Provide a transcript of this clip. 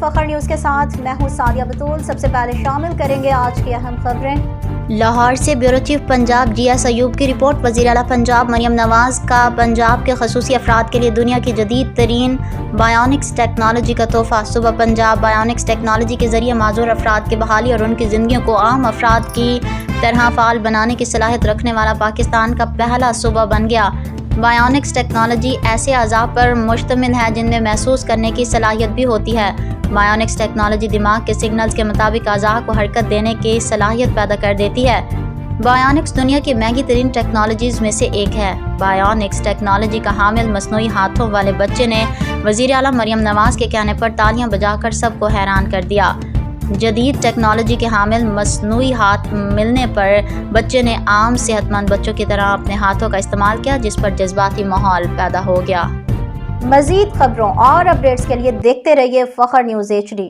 فخر نیوز کے ساتھ میں ہوں سعدیہ بطول۔ سب سے پہلے شامل کریں گے آج کی اہم خبریں۔ لاہور سے بیورو چیف پنجاب جی ایس ایوب کی رپورٹ۔ وزیر اعلیٰ پنجاب مریم نواز کا پنجاب کے خصوصی افراد کے لیے دنیا کی جدید ترین بایونکس ٹیکنالوجی کا تحفہ۔ صوبہ پنجاب بایونکس ٹیکنالوجی کے ذریعے معذور افراد کی بحالی اور ان کی زندگیوں کو عام افراد کی طرح فعال بنانے کی صلاحیت رکھنے والا پاکستان کا پہلا صوبہ بن گیا۔ بایونکس ٹیکنالوجی ایسے اعضاء پر مشتمل ہے جن میں محسوس کرنے کی صلاحیت بھی ہوتی ہے۔ بایونکس ٹیکنالوجی دماغ کے سگنلز کے مطابق اعضاء کو حرکت دینے کی صلاحیت پیدا کر دیتی ہے۔ بایونکس دنیا کی مہنگی ترین ٹیکنالوجیز میں سے ایک ہے۔ بایونکس ٹیکنالوجی کا حامل مصنوعی ہاتھوں والے بچے نے وزیر اعلیٰ مریم نواز کے کہنے پر تالیاں بجا کر سب کو حیران کر دیا۔ جدید ٹیکنالوجی کے حامل مصنوعی ہاتھ ملنے پر بچے نے عام صحت مند بچوں کی طرح اپنے ہاتھوں کا استعمال کیا، جس پر جذباتی ماحول پیدا ہو گیا۔ مزید خبروں اور اپڈیٹس کے لیے دیکھتے رہیے فخر نیوز HD۔